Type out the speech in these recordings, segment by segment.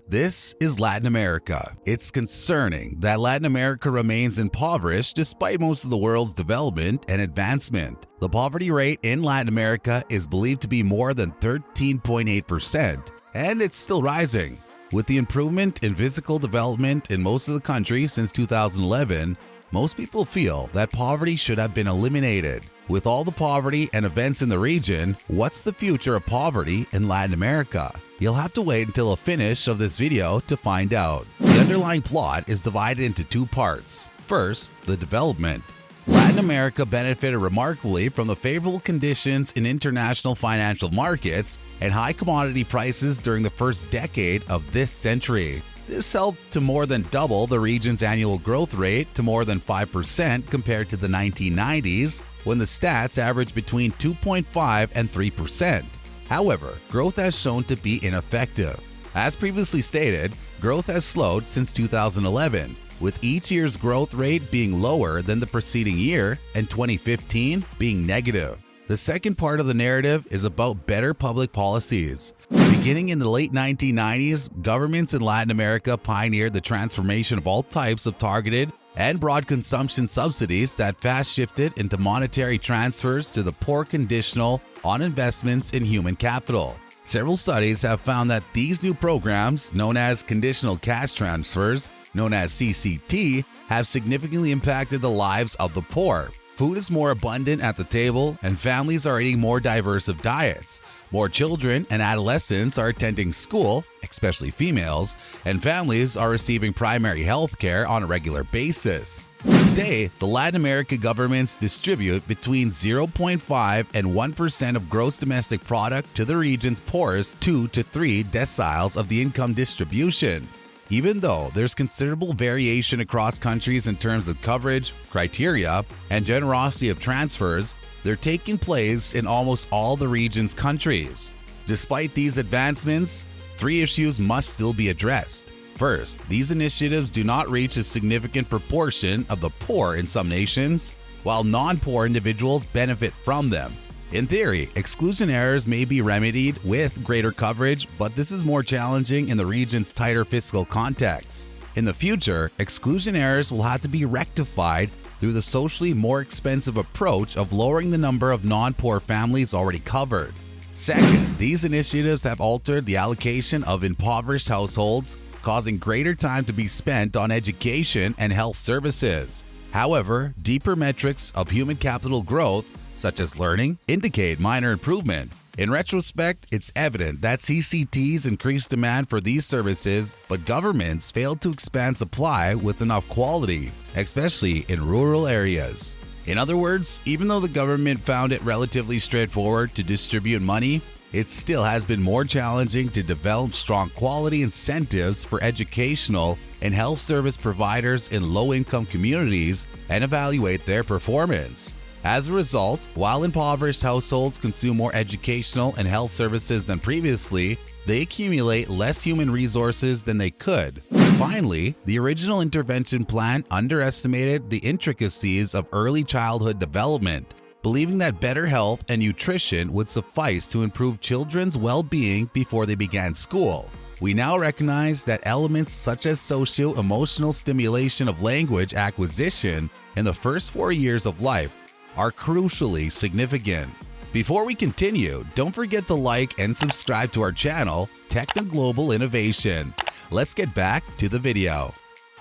This is Latin America. It's concerning that Latin America remains impoverished despite most of the world's development and advancement. The poverty rate in Latin America is believed to be more than 13.8%, and it's still rising. With the improvement in physical development in most of the country since 2011, most people feel that poverty should have been eliminated. With all the poverty and events in the region, what's the future of poverty in Latin America? You'll have to wait until the finish of this video to find out. The underlying plot is divided into two parts. First, the development. Latin America benefited remarkably from the favorable conditions in international financial markets and high commodity prices during the first decade of this century. This helped to more than double the region's annual growth rate to more than 5% compared to the 1990s, when the stats averaged between 2.5 and 3%. However, growth has shown to be ineffective. As previously stated, growth has slowed since 2011, with each year's growth rate being lower than the preceding year and 2015 being negative. The second part of the narrative is about better public policies. Beginning in the late 1990s, governments in Latin America pioneered the transformation of all types of targeted and broad consumption subsidies that fast shifted into monetary transfers to the poor conditional on investments in human capital. Several studies have found that these new programs, known as conditional cash transfers, known as CCT, have significantly impacted the lives of the poor. Food is more abundant at the table, and families are eating more diverse of diets. More children and adolescents are attending school, especially females, and families are receiving primary health care on a regular basis. Today, the Latin American governments distribute between 0.5 and 1% of gross domestic product to the region's poorest 2 to 3 deciles of the income distribution. Even though there's considerable variation across countries in terms of coverage, criteria, and generosity of transfers, they're taking place in almost all the region's countries. Despite these advancements, 3 issues must still be addressed. First, these initiatives do not reach a significant proportion of the poor in some nations, while non-poor individuals benefit from them. In theory, exclusion errors may be remedied with greater coverage, but this is more challenging in the region's tighter fiscal context. In the future, exclusion errors will have to be rectified through the socially more expensive approach of lowering the number of non-poor families already covered. Second, these initiatives have altered the allocation of impoverished households, causing greater time to be spent on education and health services. However, deeper metrics of human capital growth, such as learning, indicate minor improvement. In retrospect, it's evident that CCTs increased demand for these services, but governments failed to expand supply with enough quality, especially in rural areas. In other words, even though the government found it relatively straightforward to distribute money, it still has been more challenging to develop strong quality incentives for educational and health service providers in low-income communities and evaluate their performance. As a result, while impoverished households consume more educational and health services than previously, they accumulate less human resources than they could. Finally, the original intervention plan underestimated the intricacies of early childhood development, believing that better health and nutrition would suffice to improve children's well-being before they began school. We now recognize that elements such as socio-emotional stimulation of language acquisition in the first 4 years of life are crucially significant. Before we continue, don't forget to like and subscribe to our channel, TechnoGlobal Innovation. Let's get back to the video.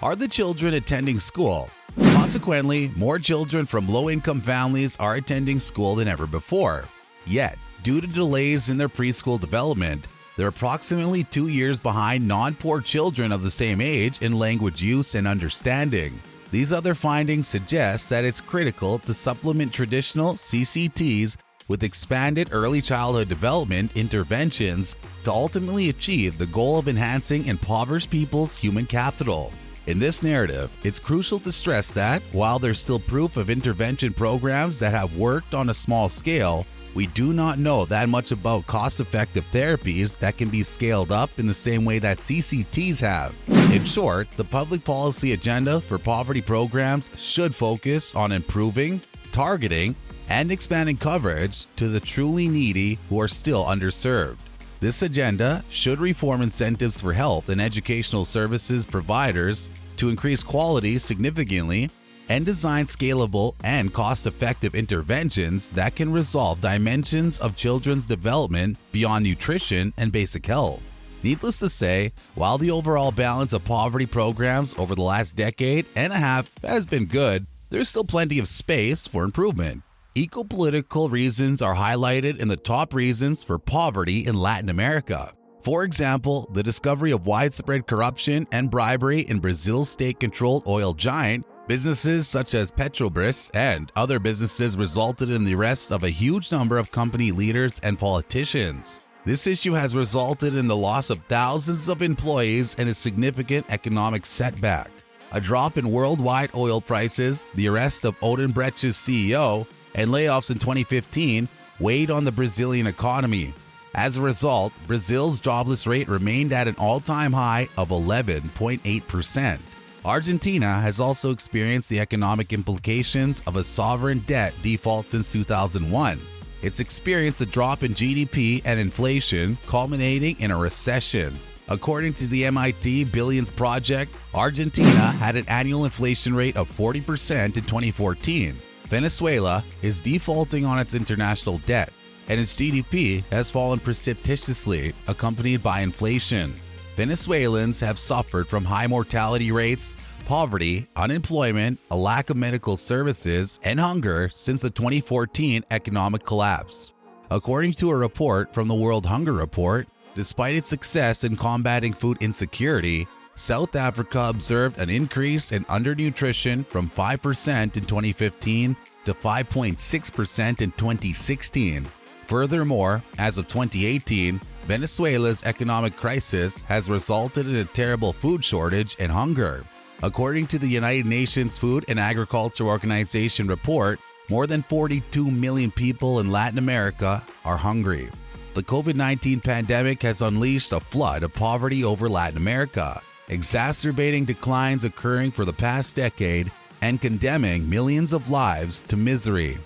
Are the children attending school? Consequently, more children from low-income families are attending school than ever before. Yet, due to delays in their preschool development, they're approximately 2 years behind non-poor children of the same age in language use and understanding. These other findings suggest that it's critical to supplement traditional CCTs with expanded early childhood development interventions to ultimately achieve the goal of enhancing impoverished people's human capital. In this narrative, it's crucial to stress that, while there's still proof of intervention programs that have worked on a small scale, we do not know that much about cost-effective therapies that can be scaled up in the same way that CCTs have. In short, the public policy agenda for poverty programs should focus on improving, targeting, and expanding coverage to the truly needy who are still underserved. This agenda should reform incentives for health and educational services providers to increase quality significantly and design scalable and cost-effective interventions that can resolve dimensions of children's development beyond nutrition and basic health. Needless to say, while the overall balance of poverty programs over the last decade and a half has been good, there's still plenty of space for improvement. Ecopolitical reasons are highlighted in the top reasons for poverty in Latin America. For example, the discovery of widespread corruption and bribery in Brazil's state-controlled oil giant, businesses such as Petrobras and other businesses resulted in the arrest of a huge number of company leaders and politicians. This issue has resulted in the loss of thousands of employees and a significant economic setback. A drop in worldwide oil prices, the arrest of Odebrecht's CEO, and layoffs in 2015 weighed on the Brazilian economy. As a result, Brazil's jobless rate remained at an all-time high of 11.8%. Argentina has also experienced the economic implications of a sovereign debt default since 2001. It's experienced a drop in GDP and inflation, culminating in a recession. According to the MIT Billions Project, Argentina had an annual inflation rate of 40% in 2014. Venezuela is defaulting on its international debt, and its GDP has fallen precipitously, accompanied by inflation. Venezuelans have suffered from high mortality rates, poverty, unemployment, a lack of medical services, and hunger since the 2014 economic collapse. According to a report from the World Hunger Report, despite its success in combating food insecurity, South Africa observed an increase in undernutrition from 5% in 2015 to 5.6% in 2016. Furthermore, as of 2018, Venezuela's economic crisis has resulted in a terrible food shortage and hunger. According to the United Nations Food and Agriculture Organization report, more than 42 million people in Latin America are hungry. The COVID-19 pandemic has unleashed a flood of poverty over Latin America, exacerbating declines occurring for the past decade and condemning millions of lives to misery.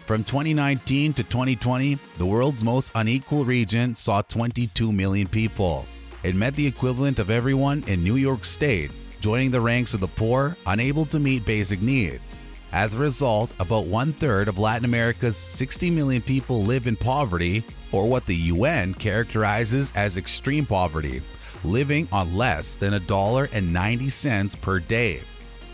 From 2019 to 2020, the world's most unequal region saw 22 million people. It met the equivalent of everyone in New York State, joining the ranks of the poor, unable to meet basic needs. As a result, about one-third of Latin America's 60 million people live in poverty, or what the UN characterizes as extreme poverty, living on less than $1.90 per day.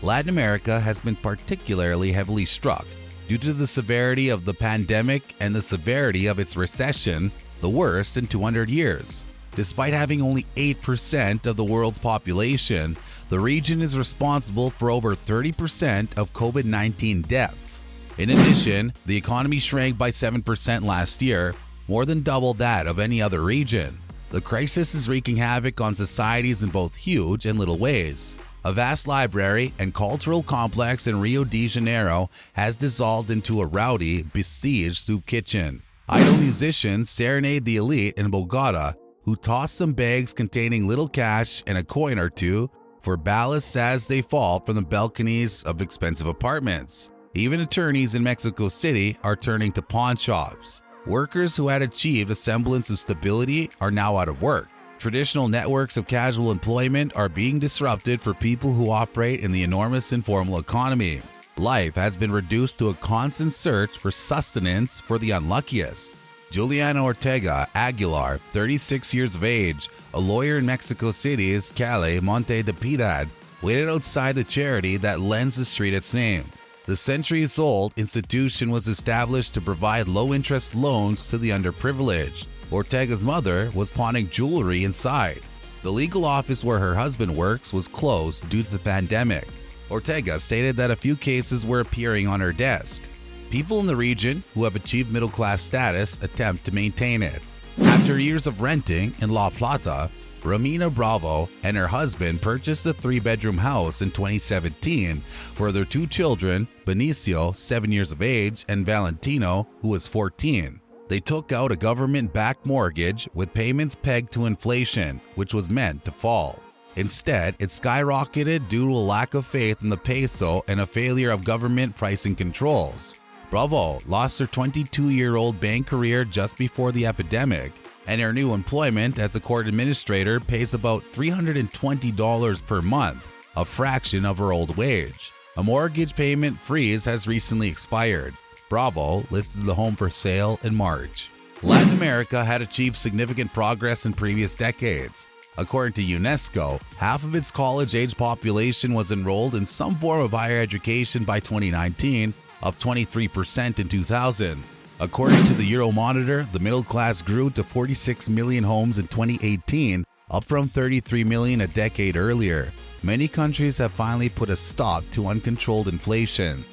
Latin America has been particularly heavily struck due to the severity of the pandemic and the severity of its recession, the worst in 200 years. Despite having only 8% of the world's population, the region is responsible for over 30% of COVID-19 deaths. In addition, the economy shrank by 7% last year, more than double that of any other region. The crisis is wreaking havoc on societies in both huge and little ways. A vast library and cultural complex in Rio de Janeiro has dissolved into a rowdy, besieged soup kitchen. Idle musicians serenade the elite in Bogota, who toss some bags containing little cash and a coin or two for ballasts as they fall from the balconies of expensive apartments. Even attorneys in Mexico City are turning to pawn shops. Workers who had achieved a semblance of stability are now out of work. Traditional networks of casual employment are being disrupted for people who operate in the enormous informal economy. Life has been reduced to a constant search for sustenance for the unluckiest. Juliana Ortega Aguilar, 36 years of age, a lawyer in Mexico City's Calle Monte de Piedad, waited outside the charity that lends the street its name. The centuries-old institution was established to provide low-interest loans to the underprivileged. Ortega's mother was pawning jewelry inside. The legal office where her husband works was closed due to the pandemic. Ortega stated that a few cases were appearing on her desk. People in the region who have achieved middle-class status attempt to maintain it. After years of renting in La Plata, Romina Bravo and her husband purchased a 3-bedroom house in 2017 for their 2 children, Benicio, 7 years of age, and Valentino, who was 14. They took out a government-backed mortgage with payments pegged to inflation, which was meant to fall. Instead, it skyrocketed due to a lack of faith in the peso and a failure of government pricing controls. Bravo lost her 22-year-old bank career just before the epidemic and her new employment as a court administrator pays about $320 per month, a fraction of her old wage. A mortgage payment freeze has recently expired. Bravo listed the home for sale in March. Latin America had achieved significant progress in previous decades. According to UNESCO, half of its college-age population was enrolled in some form of higher education by 2019, up 23% in 2000. According to the Euromonitor, the middle class grew to 46 million homes in 2018, up from 33 million a decade earlier. Many countries have finally put a stop to uncontrolled inflation.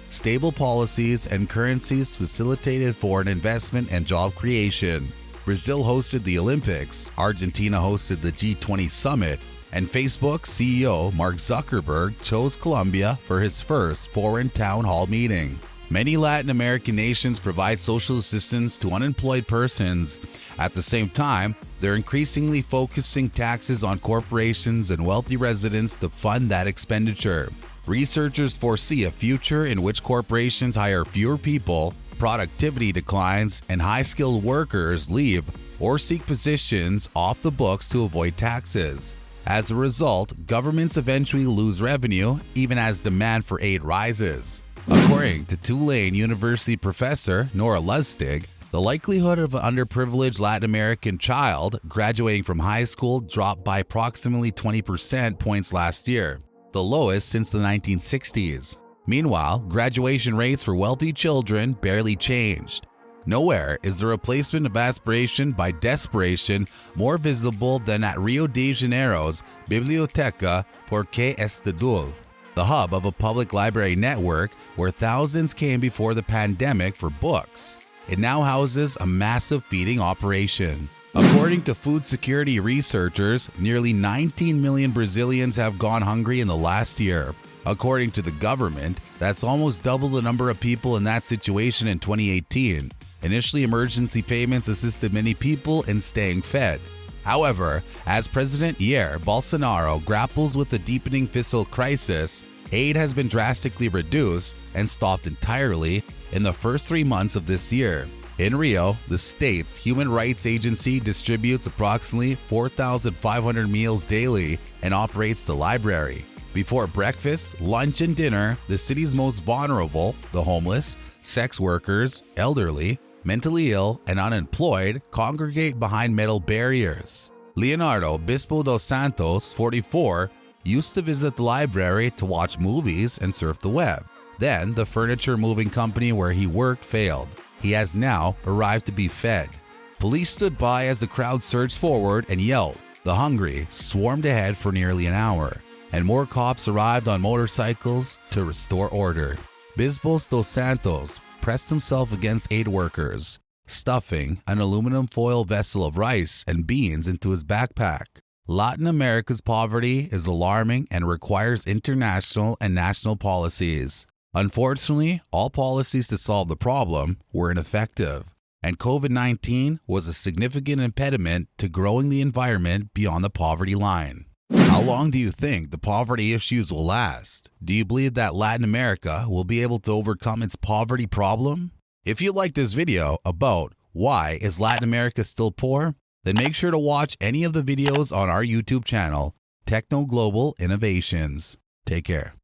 Stable policies and currencies facilitated foreign investment and job creation. Brazil hosted the Olympics, Argentina hosted the G20 summit, and Facebook CEO Mark Zuckerberg chose Colombia for his first foreign town hall meeting. Many Latin American nations provide social assistance to unemployed persons. At the same time, they're increasingly focusing taxes on corporations and wealthy residents to fund that expenditure. Researchers foresee a future in which corporations hire fewer people, productivity declines, and high-skilled workers leave or seek positions off the books to avoid taxes. As a result, governments eventually lose revenue even as demand for aid rises. According to Tulane University professor Nora Lustig, the likelihood of an underprivileged Latin American child graduating from high school dropped by approximately 20% points last year, the lowest since the 1960s. Meanwhile, graduation rates for wealthy children barely changed. Nowhere is the replacement of aspiration by desperation more visible than at Rio de Janeiro's Biblioteca Porque Estudou, the hub of a public library network where thousands came before the pandemic for books. It now houses a massive feeding operation. According to food security researchers, nearly 19 million Brazilians have gone hungry in the last year. According to the government, that's almost double the number of people in that situation in 2018. Initially, emergency payments assisted many people in staying fed. However, as President Jair Bolsonaro grapples with the deepening fiscal crisis, aid has been drastically reduced and stopped entirely in the first 3 months of this year. In Rio, the state's human rights agency distributes approximately 4,500 meals daily and operates the library. Before breakfast, lunch, and dinner, the city's most vulnerable, the homeless, sex workers, elderly, mentally ill, and unemployed, congregate behind metal barriers. Leonardo Bispo dos Santos, 44, used to visit the library to watch movies and surf the web. Then, the furniture moving company where he worked failed. He has now arrived to be fed. Police stood by as the crowd surged forward and yelled. The hungry swarmed ahead for nearly an hour, and more cops arrived on motorcycles to restore order. Bispo dos Santos pressed himself against aid workers, stuffing an aluminum foil vessel of rice and beans into his backpack. Latin America's poverty is alarming and requires international and national policies. Unfortunately, all policies to solve the problem were ineffective, and COVID-19 was a significant impediment to growing the environment beyond the poverty line. How long do you think the poverty issues will last? Do you believe that Latin America will be able to overcome its poverty problem? If you like this video about why is Latin America still poor, then make sure to watch any of the videos on our YouTube channel, TechnoGlobal Innovations. Take care.